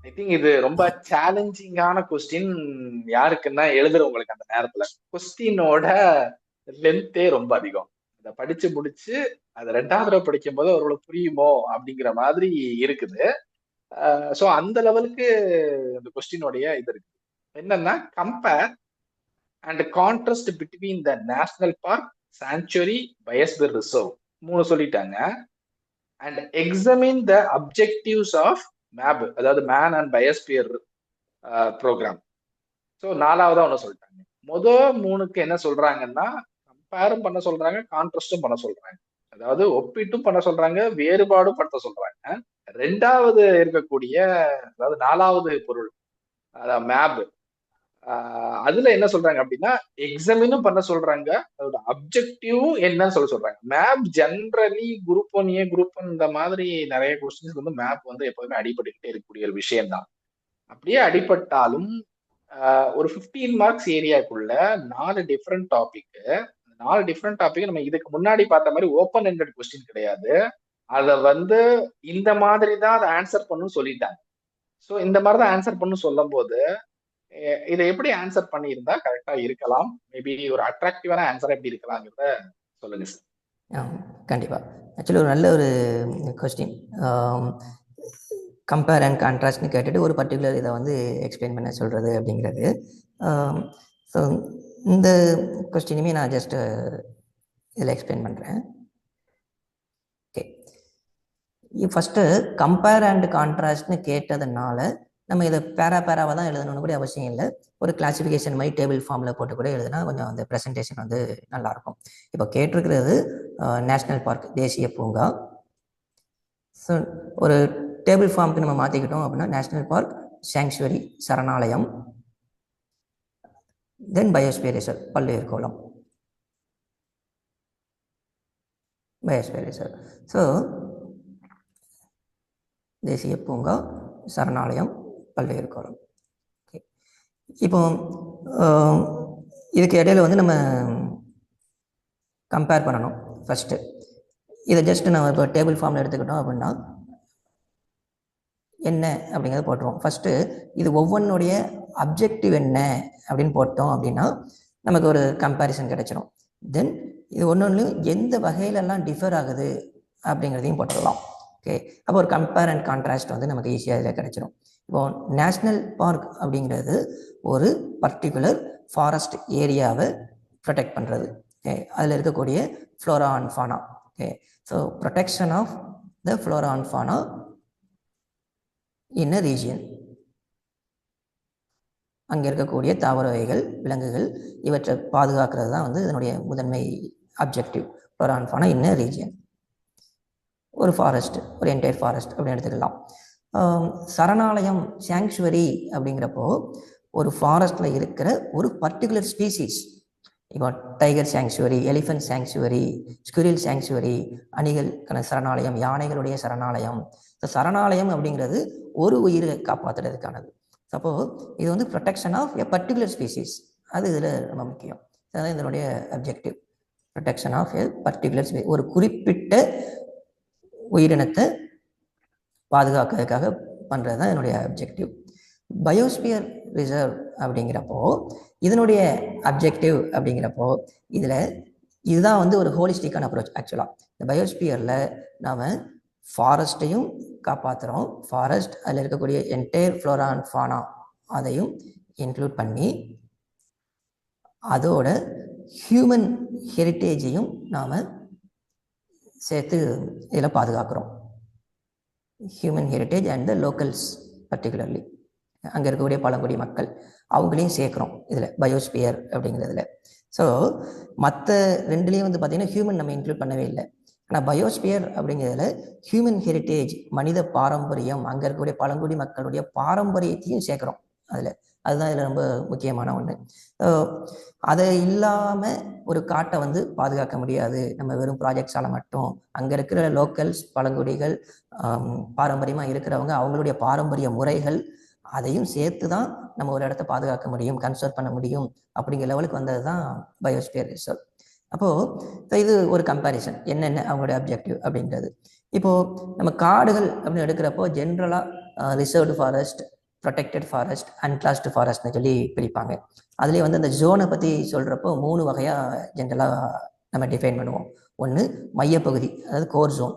I think இது ரொம்ப சேலஞ்சிங்கான question. யாருக்குன்னா எழுதுறவங்களுக்கு அந்த நேரத்துல கொஸ்டினோட லென்த்தே ரொம்ப அதிகம். அதை படிச்சு முடிச்சு அதை ரெண்டாவது தடவை படிக்கும் போது அவர்களுக்கு புரியுமோ அப்படிங்கிற மாதிரி இருக்குது. ஸோ அந்த லெவலுக்கு இந்த கொஸ்டினோடைய இது இருக்கு. என்னன்னா, compare and contrast between the national park, sanctuary, biosphere reserve, மூணு சொல்லிட்டாங்க. And examine the objectives of MAB, அதாவது man and biosphere programme. So நாலாவதா ஒன்று சொல்லிட்டாங்க. மூணுக்கு என்ன சொல்றாங்கன்னா, கம்பேரும் பண்ண சொல்றாங்க, கான்ட்ராஸ்டும் பண்ண சொல்றாங்க. அதாவது ஒப்பிட்டும் பண்ண சொல்றாங்க, வேறுபாடும் படுத்த சொல்றாங்க. ரெண்டாவது இருக்கக்கூடிய, அதாவது நாலாவது பொருள், அதாவது மேப், அதுல என்ன சொல்றாங்க அப்படின்னா, எக்ஸாமினும் பண்ண சொல்றாங்க, அதோட அப்ஜெக்டிவ் என்னன்னு சொல்றாங்க. Map generally group 1A, group 1 இந்த மாதிரி நிறைய கொஸ்டின்ஸ் வந்து மேப் வந்து எப்போதுமே அடிபட்டுக்கிட்டே இருக்கக்கூடிய ஒரு விஷயம் தான். அப்படியே அடிபட்டாலும் ஒரு 15 மார்க்ஸ் ஏரியாக்குள்ள 4 டிஃப்ரெண்ட் டாபிக். 4 டிஃப்ரெண்ட் டாபிக் நம்ம இதுக்கு முன்னாடி பார்த்த மாதிரி ஓப்பன் எண்டட் கொஸ்டின் கிடையாது. அதை வந்து இந்த மாதிரி தான் அதை ஆன்சர் பண்ணுன்னு சொல்லிட்டாங்க. ஸோ இந்த மாதிரி தான் ஆன்சர் பண்ணு சொல்லும் போது இதை எப்படி ஆன்சர் பண்ணியிருந்தா கரெக்டா இருக்கலாம், மேபி ஒரு அட்ராக்டிவான ஆன்சர் எப்படி இருக்கலாங்கிறத சொல்லுங்க சார். கண்டிப்பா. ஆக்சுவலி ஒரு நல்ல ஒரு கொஸ்டின். கம்பேர் அண்ட் கான்ட்ராஸ்ட்னு கேட்டுட்டு ஒரு பர்டிகுலர் இதை வந்து எக்ஸ்பிளைன் பண்ண சொல்கிறது அப்படிங்கிறது. ஸோ இந்த கொஸ்டினுமே நான் ஜஸ்ட் இதில் எக்ஸ்பிளைன் பண்ணுறேன். ஓகே, ஃபஸ்ட்டு கம்பேர் அண்ட் கான்ட்ராஸ்ட்னு கேட்டதுனால நம்ம இதை பேராவாக தான் எழுதணும்னு கூட அவசியம் இல்லை. ஒரு கிளாசிஃபிகேஷன் மாதிரி டேபிள் ஃபார்மில் போட்டு கூட எழுதுனா கொஞ்சம் அந்த ப்ரெசன்டேஷன் வந்து நல்லாயிருக்கும். இப்போ கேட்டிருக்கிறது நேஷ்னல் பார்க், தேசிய பூங்கா. ஸோ ஒரு டேபிள் ஃபார்முக்கு நம்ம மாற்றிக்கிட்டோம் அப்படின்னா நேஷ்னல் பார்க், சாங்சுவரி, சரணாலயம், தென் பயோஸ்பியர் ரிசர்வ், பல்லுயிர் கோளம், பயோஸ்பியர் ரிசர்வ். ஸோ தேசிய பூங்கா, சரணாலயம், பல்லுயிர் கோளம். ஓகே, இப்போ இதுக்கு இடையில வந்து நம்ம கம்பேர் பண்ணணும். ஃபஸ்ட்டு இதை ஜஸ்ட் நம்ம இப்போ டேபிள் ஃபார்மில் எடுத்துக்கிட்டோம் அப்படின்னா என்ன அப்படிங்கிறத போட்டுருவோம். ஃபஸ்ட்டு இது ஒவ்வொன்றுடைய அப்ஜெக்டிவ் என்ன அப்படின்னு போட்டோம் அப்படின்னா நமக்கு ஒரு கம்பேரிசன் கிடைச்சிடும். தென் இது ஒன்று எந்த வகையிலெல்லாம் டிஃபர் ஆகுது அப்படிங்கிறதையும் போட்டுடலாம். ஓகே, அப்போ ஒரு கம்பேர் அண்ட் கான்ட்ராஸ்ட் வந்து நமக்கு ஈஸியாக இதில் கிடைச்சிடும். இப்போ நேஷ்னல் பார்க் அப்படிங்கிறது ஒரு பர்டிகுலர் ஃபாரஸ்ட் ஏரியாவை ப்ரொடெக்ட் பண்ணுறது. ஓகே, அதில் இருக்கக்கூடிய flora and fauna. Okay, so protection of the flora and fauna in a region. அங்கே இருக்கக்கூடிய தாவர வகைகள், விலங்குகள், இவற்றை பாதுகாக்கிறது தான் வந்து இதனுடைய முதன்மை objective. Flora and fauna in a region. ஒரு ஃபாரஸ்ட், ஒரு என்டையர் ஃபாரஸ்ட் அப்படின்னு எடுத்துக்கலாம். சரணாலயம், சாங்சுவரி அப்படிங்கிறப்போ ஒரு ஃபாரஸ்டில் இருக்கிற ஒரு பர்டிகுலர் ஸ்பீசிஸ். இப்போ tiger sanctuary, elephant sanctuary, squirrel sanctuary, அணிகள் சரணாலயம், யானைகளுடைய சரணாலயம். சரணாலயம் அப்படிங்கிறது ஒரு உயிரை காப்பாற்றுறதுக்கானது. அப்போ இது வந்து protection of a particular species. அது இதில் ரொம்ப முக்கியம். அதுதான் இதனுடைய objective. Protection of a particular species, ஒரு குறிப்பிட்ட உயிரினத்தை பாதுகாக்கிறதுக்காக பண்ணுறது தான் என்னுடைய அப்ஜெக்டிவ். பயோஸ்பியர் ரிசர்வ் அப்படிங்கிறப்போ இதனுடைய அப்ஜெக்டிவ் அப்படிங்கிறப்போ இதுதான் வந்து ஒரு ஹோலிஸ்டிக்கான அப்ரோச். ஆக்சுவலாக இந்த பயோஸ்பியரில் நாம் ஃபாரஸ்ட்டையும் காப்பாற்றுறோம். ஃபாரஸ்ட், அதில் இருக்கக்கூடிய என்டையர் ஃப்ளோரா அண்ட் ஃபானா அதையும் இன்க்ளூட் பண்ணி அதோட ஹியூமன் ஹெரிட்டேஜையும் நாம் சேர்த்து இதில் பாதுகாக்கிறோம். Human heritage and the locals, particularly அங்கே இருக்கக்கூடிய பழங்குடி மக்கள், அவங்களையும் சேர்க்குறோம் இதில் பயோஸ்பியர் அப்படிங்கிறதுல. ஸோ மற்ற ரெண்டுலேயும் வந்து பார்த்திங்கன்னா ஹியூமன் நம்ம இன்க்ளூட் பண்ணவே இல்லை. ஆனால் பயோஸ்பியர் அப்படிங்கிறதுல ஹியூமன் ஹெரிட்டேஜ், மனித பாரம்பரியம், அங்கே இருக்கக்கூடிய பழங்குடி மக்களுடைய பாரம்பரியத்தையும் சேர்க்குறோம் அதில். அதுதான் இதில் ரொம்ப முக்கியமான ஒன்று. அதை இல்லாமல் ஒரு காட்டை வந்து பாதுகாக்க முடியாது நம்ம வெறும் ப்ராஜெக்ட்ஸால் மட்டும். அங்கே இருக்கிற லோக்கல்ஸ், பழங்குடிகள், பாரம்பரியமாக இருக்கிறவங்க, அவங்களுடைய பாரம்பரிய முறைகள், அதையும் சேர்த்து தான் நம்ம ஒரு இடத்த பாதுகாக்க முடியும், கன்சர்வ் பண்ண முடியும். அப்படிங்கிற லெவலுக்கு வந்தது தான் பயோஸ்பியர் ரிசர்வ். அப்போது இது ஒரு கம்பேரிசன், என்னென்ன அவங்களுடைய அப்ஜெக்டிவ் அப்படின்றது. இப்போது நம்ம காடுகள் அப்படின்னு எடுக்கிறப்போ ஜென்ரலாக ரிசர்வ்டு ஃபாரஸ்ட், ப்ரொடெக்டட் ஃபாரஸ்ட், அன்கிளாஸ்டு ஃபாரஸ்ட்னு சொல்லி பிரிப்பாங்க. அதுலேயே வந்து அந்த ஜோனை பற்றி சொல்கிறப்போ 3 வகையாக ஜென்ரலாக நம்ம டிஃபைன் பண்ணுவோம். ஒன்று மையப்பகுதி, அதாவது கோர் ஜோன்.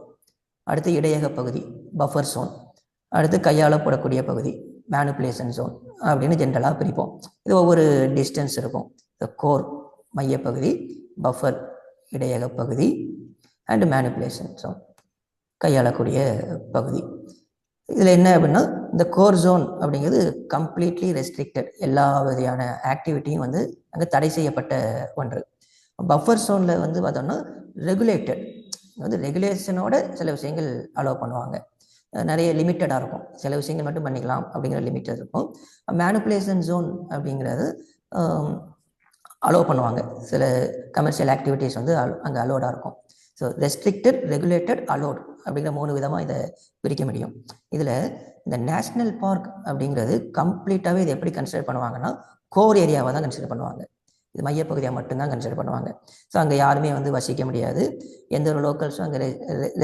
அடுத்து இடையக பகுதி, பஃபர் ஜோன். அடுத்து கையாளப்படக்கூடிய பகுதி, மேனிப்புலேஷன் ஜோன் அப்படின்னு ஜென்ரலாக பிரிப்போம். இது ஒவ்வொரு டிஸ்டன்ஸ் இருக்கும். கோர் மையப்பகுதி, பஃபர் இடையக பகுதி, அண்ட் மேனிப்புலேஷன் ஜோன் கையாளக்கூடிய பகுதி. இதில் என்ன அப்படின்னா, இந்த கோர் ஜோன் அப்படிங்கிறது கம்ப்ளீட்லி ரெஸ்ட்ரிக்டட், எல்லா வகையான ஆக்டிவிட்டியும் வந்து அங்கே தடை செய்யப்பட்ட ஒன்று. பஃபர் ஜோனில் வந்து பார்த்தோம்னா ரெகுலேட்டட், வந்து ரெகுலேஷனோட சில விஷயங்கள் அலோவ் பண்ணுவாங்க. நிறைய லிமிட்டடாக இருக்கும், சில விஷயங்கள் மட்டும் பண்ணிக்கலாம் அப்படிங்கிற லிமிட்டட் இருக்கும். மேனிப்புலேஷன் ஜோன் அப்படிங்கிறது அலோவ் பண்ணுவாங்க, சில கமர்ஷியல் ஆக்டிவிட்டீஸ் வந்து அங்கே அலோடாக இருக்கும். ஸோ ரெஸ்ட்ரிக்டட், ரெகுலேட்டட், அலோட் அப்படிங்கிற 3 விதமாக இதை பிரிக்க முடியும். இதில் இந்த நேஷ்னல் பார்க் அப்படிங்கிறது கம்ப்ளீட்டாகவே இதை எப்படி கன்சிடர் பண்ணுவாங்கன்னா, கோர் ஏரியாவை தான் கன்சிடர் பண்ணுவாங்க. இது மையப்பகுதியாக மட்டும்தான் கன்சிடர் பண்ணுவாங்க. ஸோ அங்கே யாருமே வந்து வசிக்க முடியாது, எந்த ஒரு லோக்கல்ஸும் அங்கே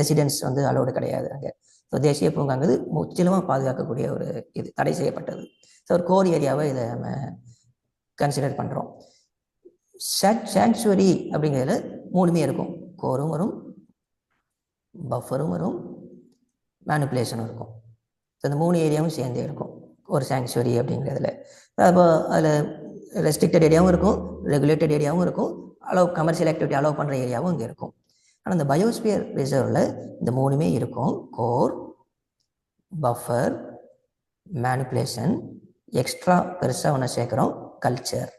ரெசிடென்ட்ஸ் வந்து அலோடு கிடையாது அங்கே. ஸோ தேசிய பூங்காங்கிறது முற்றிலுமாக பாதுகாக்கக்கூடிய ஒரு இது, தடை செய்யப்பட்டது. ஸோ ஒரு கோர் ஏரியாவை இதை நம்ம கன்சிடர் பண்ணுறோம். சாங்சுவரி அப்படிங்கிறதுல 3மே இருக்கும், கோரும் வரும், பஃபரும் வரும், மேனிப்புலேஷனும் இருக்கும். ஸோ இந்த 3 ஏரியாவும் சேர்ந்தே இருக்கும் ஒரு சாங்சுவரி அப்படிங்கிறதுல. அப்போ அதில் ரெஸ்ட்ரிக்டட் ஏரியாவும் இருக்கும், ரெகுலேட்டட் ஏரியாவும் இருக்கும், கமர்ஷியல் ஆக்டிவிட்டி அலோவ் பண்ணுற ஏரியாவும் இங்கே இருக்கும். ஆனால் இந்த பயோஸ்பியர் ரிசர்வில் இந்த 3மே இருக்கும், கோர், பஃபர், மேனிப்புலேஷன். எக்ஸ்ட்ரா பெருசாக ஒன்று சேர்க்குறோம், கல்ச்சர்,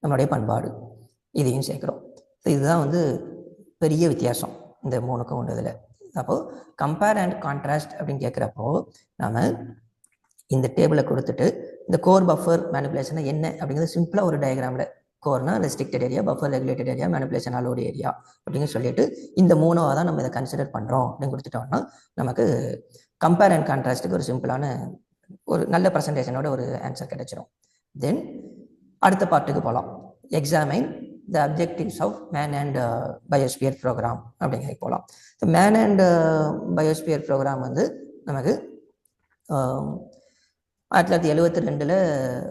நம்மளுடைய பண்பாடு, இதையும் சேர்க்குறோம். ஸோ இதுதான் வந்து பெரிய வித்தியாசம் இந்த 3க்கும் ஒன்றதில். அப்போது கம்பேர் அண்ட் கான்ட்ராஸ்ட் அப்படின்னு கேட்குறப்போ நம்ம இந்த டேபிளை கொடுத்துட்டு இந்த கோர், பஃபர், மேனிப்புலேஷன் என்ன அப்படிங்கிறது சிம்பிளாக ஒரு டயக்ராமில், கோர்னா restricted area, buffer regulated area, manipulation allowed area அப்படின்னு சொல்லிட்டு இந்த 3ஆக தான் நம்ம இதை கன்சிடர் பண்ணுறோம் அப்படின்னு கொடுத்துட்டோம்னா நமக்கு கம்பேர் அண்ட் கான்ட்ராஸ்ட்டுக்கு ஒரு சிம்பிளான ஒரு நல்ல ப்ரெசன்டேஷனோட ஒரு ஆன்சர் கிடைச்சிரும். தென் அடுத்த பார்ட்டுக்கு போகலாம். Examine the objectives of man and biosphere program அப்படிங்கிறது போகலாம். So man and biosphere program வந்து நமக்கு 1972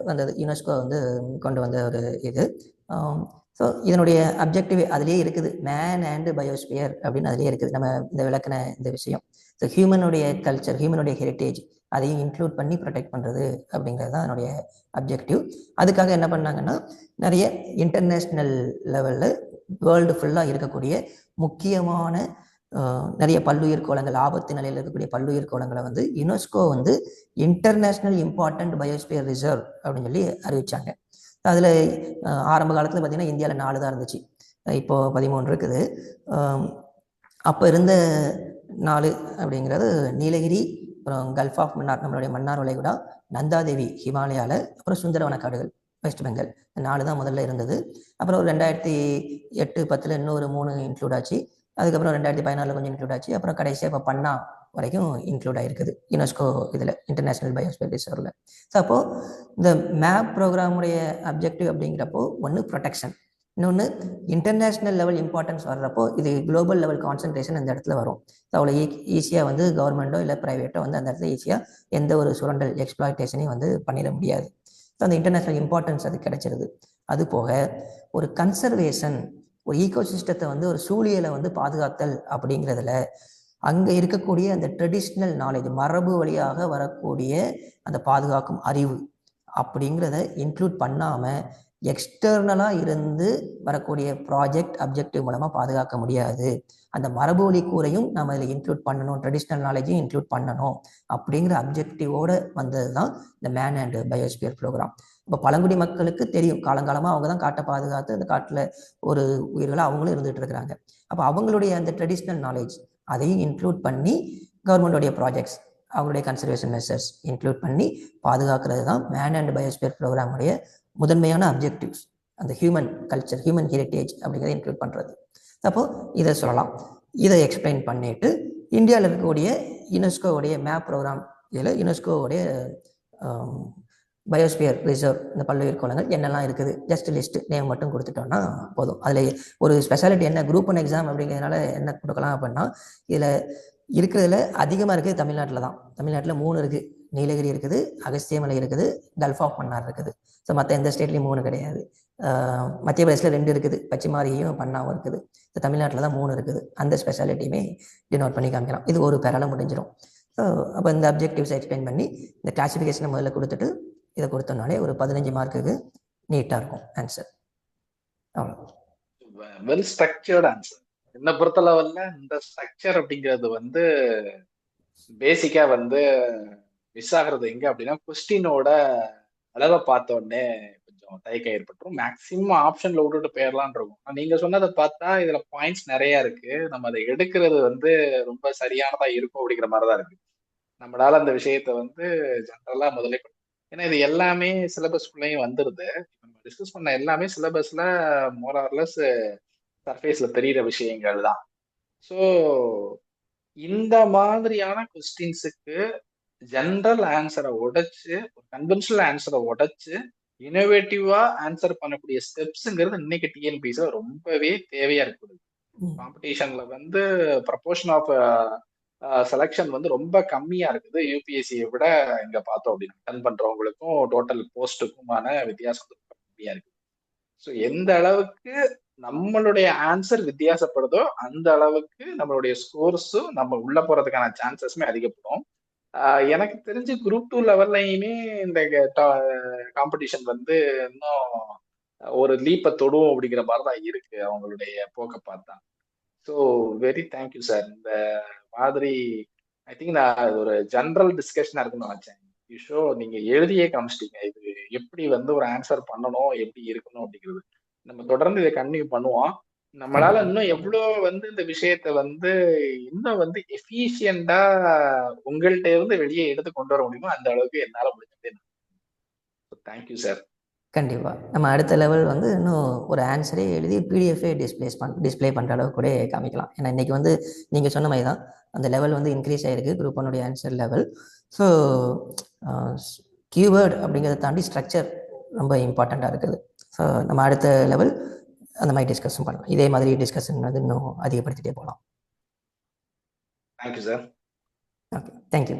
வந்தது, யுனெஸ்கோ வந்து கொண்டு வந்த ஒரு இது. ஸோ இதனுடைய அப்ஜெக்டிவ் அதுலேயே இருக்குது, மேன் அண்ட் பயோஸ்பியர் அப்படின்னு அதுலேயே இருக்குது. நம்ம இந்த விளக்கின இந்த விஷயம், ஸோ ஹியூமனுடைய கல்ச்சர், ஹியூமனுடைய ஹெரிட்டேஜ் அதையும் இன்க்ளூட் பண்ணி ப்ரொடெக்ட் பண்ணுறது அப்படிங்கிறது தான் என்னுடைய அப்ஜெக்டிவ். அதுக்காக என்ன பண்ணாங்கன்னா, நிறைய இன்டர்நேஷ்னல் லெவலில் வேர்ல்டு ஃபுல்லாக இருக்கக்கூடிய முக்கியமான நிறைய பல்லுயிர் கோளங்கள், ஆபத்து நிலையில் இருக்கக்கூடிய பல்லுயிர் கோளங்களை வந்து யுனெஸ்கோ வந்து இன்டர்நேஷ்னல் இம்பார்ட்டன்ட் பயோஸ்பியர் ரிசர்வ் அப்படின்னு சொல்லி அறிவிச்சாங்க. அதில் ஆரம்ப காலத்தில் பார்த்தீங்கன்னா இந்தியாவில் 4 தான் இருந்துச்சு, இப்போது 13 இருக்குது. அப்போ இருந்த 4 அப்படிங்கிறது நீலகிரி, அப்புறம் கல்ஃப் ஆஃப் மன்னார் நம்மளுடைய மன்னார் வளைகுடா, நந்தாதேவி ஹிமாலயாவில், அப்புறம் சுந்தரவன காடுகள் வெஸ்ட் பெங்கால். 4 தான் முதல்ல இருந்தது. அப்புறம் 2008-10 இன்னொரு 3 இன்க்ளூட் ஆச்சு. அதுக்கப்புறம் 2014 கொஞ்சம் இன்க்ளூட் ஆச்சு. அப்புறம் கடைசியாக இப்போ பன்னா வரைக்கும் இன்க்ளூட் ஆகிருக்குது யுனெஸ்கோ இதில், இன்டர்நேஷ்னல் பயோஸ்பியர் ரிசர்வில். ஸோ அப்போது இந்த மேப் ப்ரோக்ராமுடைய அப்ஜெக்டிவ் அப்படிங்கிறப்போ ஒன்று ப்ரொடெக்ஷன், இன்னொன்று இன்டர்நேஷ்னல் லெவல் இம்பார்ட்டன்ஸ் வர்றப்போ இது குளோபல் லெவல் கான்சன்ட்ரேஷன் அந்த இடத்துல வரும். ஸோ அவ்வளோ ஈஸியாக வந்து கவர்மெண்ட்டோ இல்லை ப்ரைவேட்டோ வந்து அந்த இடத்துல ஈஸியாக எந்த ஒரு சுரண்டல் எக்ஸ்ப்ளாய்டேஷனையும் வந்து பண்ணிட முடியாது. ஸோ அந்த இன்டர்நேஷ்னல் இம்பார்ட்டன்ஸ் அது கிடைச்சிருது. அது போக ஒரு கன்சர்வேஷன், ஒரு ஈகோசிஸ்டத்தை வந்து ஒரு சூழியலை வந்து பாதுகாத்தல் அப்படிங்கிறதுல அங்கே இருக்கக்கூடிய அந்த ட்ரெடிஷ்னல் நாலேஜ், மரபு வழியாக வரக்கூடிய அந்த பாதுகாக்கும் அறிவு அப்படிங்கிறத இன்க்ளூட் பண்ணாமல் எக்ஸ்டர்னலாக இருந்து வரக்கூடிய ப்ராஜெக்ட் அப்ஜெக்டிவ் மூலமாக பாதுகாக்க முடியாது. அந்த மரபு வழி கூறையும் நம்ம இதில் இன்க்ளூட் பண்ணணும், ட்ரெடிஷ்னல் நாலேஜையும் இன்க்ளூட் பண்ணணும் அப்படிங்கிற அப்ஜெக்டிவோடு வந்தது தான் இந்த மேன் அண்ட் பயோஸ்பியர் ப்ரோக்ராம். இப்போ பழங்குடி மக்களுக்கு தெரியும், காலங்காலமாக அவங்க தான் காட்டை பாதுகாத்து அந்த காட்டில் ஒரு உயிர்களாக அவங்களும் இருந்துகிட்டு இருக்கிறாங்க. அப்போ அவங்களுடைய அந்த ட்ரெடிஷ்னல் நாலேஜ் அதையும் இன்க்ளூட் பண்ணி கவர்மெண்டோடைய ப்ராஜெக்ட்ஸ், அவங்களுடைய கன்சர்வேஷன் மெஷர்ஸ் இன்க்ளூட் பண்ணி பாதுகாக்கிறது தான் மேன் அண்ட் பயோஸ்பியர் ப்ரோக்ராமுடைய முதன்மையான அப்ஜெக்டிவ்ஸ். அந்த ஹியூமன் கல்ச்சர், ஹியூமன் ஹெரிட்டேஜ் அப்படிங்கிறத இன்க்ளூட் பண்ணுறது. அப்போது இதை சொல்லலாம். இதை எக்ஸ்பிளைன் பண்ணிட்டு இந்தியாவில் இருக்கக்கூடிய யுனெஸ்கோவுடைய மேப் ப்ரோக்ராம், இதில் யுனெஸ்கோவுடைய பயோஸ்பியர் ரிசர்வ், இந்த பல்லுயிர் கோளங்கள் என்னெல்லாம் இருக்குது, ஜஸ்ட் லிஸ்ட் நேம் மட்டும் கொடுத்துட்டோம்னா போதும். அதில் ஒரு ஸ்பெஷாலிட்டி என்ன, குரூப் 1 எக்ஸாம் அப்படிங்கிறதுனால என்ன கொடுக்கலாம் அப்படின்னா, இதில் இருக்கிறதுல அதிகமாக இருக்குது தமிழ்நாட்டில் தான். தமிழ்நாட்டில் 3 இருக்குது. நீலகிரி இருக்குது, அகஸ்தியமலை இருக்குது, கல்ஃப் ஆஃப் மன்னார் இருக்குது. ஸோ மற்ற எந்த ஸ்டேட்லேயும் 3 கிடையாது. மத்திய பிரதேசில் 2 இருக்குது, பச்சிமாரியும் பன்னாவும் இருக்குது. ஸோ தமிழ்நாட்டில் தான் 3 இருக்குது. அந்த ஸ்பெஷாலிட்டியுமே டினோட் பண்ணி காமிக்கலாம். இது ஒரு பேரால முடிஞ்சிடும். ஸோ அப்போ இந்த அப்ஜெக்டிவ்ஸ் எக்ஸ்பிளைன் பண்ணி இந்த கிளாசிஃபிகேஷனை முதல்ல கொடுத்துட்டு இதை கொடுத்தோம்னாலே ஒரு 15 மார்க்குக்கு நீட்டாக இருக்கும் ஆன்சர். அவ்வளோ. Well structured answer. என்ன பொறுத்த லெவல்ல இந்த ஸ்ட்ரக்சர் அப்படிங்கிறது வந்து பேசிக்கா வந்து மிஸ் ஆகுறது எங்க அப்படின்னா, கொஸ்டினோட அளவை பார்த்த உடனே கொஞ்சம் தயக்கம் ஏற்பட்டுரும். மேக்சிமம் ஆப்ஷன்ல விட்டுட்டு போயிடலான் இருக்கும். நீங்க சொன்னதை பார்த்தா இதுல பாயிண்ட்ஸ் நிறைய இருக்கு. நம்ம அதை எடுக்கிறது வந்து ரொம்ப சரியானதா இருக்கும் அப்படிங்கிற மாதிரிதான் இருக்கு. நம்மளால அந்த விஷயத்த வந்து ஜென்ரலா முதல்ல, ஏன்னா இது எல்லாமே சிலபஸ்குள்ளேயும் வந்துருது. நம்ம டிஸ்கஸ் பண்ண எல்லாமே சிலபஸ்ல மோரார்லெஸ் சர்ஃபேஸ்ல தெரியிற விஷயங்கள் தான். ஸோ இந்த மாதிரியான கொஸ்டின்ஸுக்கு ஜென்ரல் ஆன்சரை உடைச்சு, ஒரு கன்வென்ஷனல் ஆன்சரை உடைச்சு இனோவேட்டிவா ஆன்சர் பண்ணக்கூடிய ஸ்டெப்ஸுங்கிறது இன்னைக்கு டிஎன்பிஎஸ்ல ரொம்பவே தேவையா இருக்குது. காம்படிஷன்ல வந்து ப்ரப்போர்ஷன் ஆஃப் செலெக்ஷன் வந்து ரொம்ப கம்மியா இருக்குது யூபிஎஸ்சியை விட. இங்க பார்த்தோம் அப்படின்னா அட்டன் பண்றவங்களுக்கும் டோட்டல் போஸ்ட்டுக்குமான வித்தியாசம் ரொம்ப கம்மியா இருக்கு. ஸோ எந்த அளவுக்கு நம்மளுடைய ஆன்சர் வித்தியாசப்படுதோ அந்த அளவுக்கு நம்மளுடைய ஸ்கோர்ஸும் நம்ம உள்ள போறதுக்கான சான்சஸுமே அதிகப்படும். எனக்கு தெரிஞ்சு குரூப் 2 லெவல்லையுமே இந்த காம்படிஷன் வந்து இன்னும் ஒரு லீப்பை தொடும் அப்படிங்கிற மாதிரி தான் இருக்கு அவங்களுடைய போக்கை பார்த்தா. So very thank you sir. இந்த மாதிரி ஐ திங்க் நான் ஒரு ஜென்ரல் டிஸ்கஷனா இருக்குன்னு நினைச்சேன். ஷோ நீங்க எழுதியே காமிச்சிட்டீங்க இது எப்படி வந்து ஒரு ஆன்சர் பண்ணணும், எப்படி இருக்கணும் அப்படிங்கிறது. நம்ம தொடர்ந்து இதை கண்டினியூ பண்ணுவோம். நம்மளால இன்னும் எவ்வளவு வந்து இந்த விஷயத்த வந்து இன்னும் வந்து எஃபிஷியண்டா உங்கள்கிட்ட இருந்து வெளியே எடுத்து கொண்டு வர முடியுமோ அந்த அளவுக்கு என்னால முடிஞ்சது. Thank you sir. கண்டிப்பா நம்ம அடுத்த லெவல் வந்து இன்னும் ஒரு ஆன்சரே எழுதி பிடிஎஃபே டிஸ்பிளே பண்ற அளவுக்கு கூட காமிக்கலாம். ஏன்னா இன்னைக்கு வந்து நீங்க சொன்ன மாதிரி தான் அந்த லெவல் வந்து இன்க்ரீஸ் ஆயிருக்கு group 1 answer level. So keyword அப்படிங்கிறத தாண்டி ஸ்ட்ரக்சர் ரொம்ப இம்பார்ட்டண்ட்டாக இருக்குது. ஸோ நம்ம அடுத்த லெவல் அந்த மாதிரி டிஸ்கஷன் பண்ணலாம். இதே மாதிரி டிஸ்கஷன் வந்து இன்னும் அதிகப்படுத்திட்டே போகலாம். Thank you sir. Okay, thank you.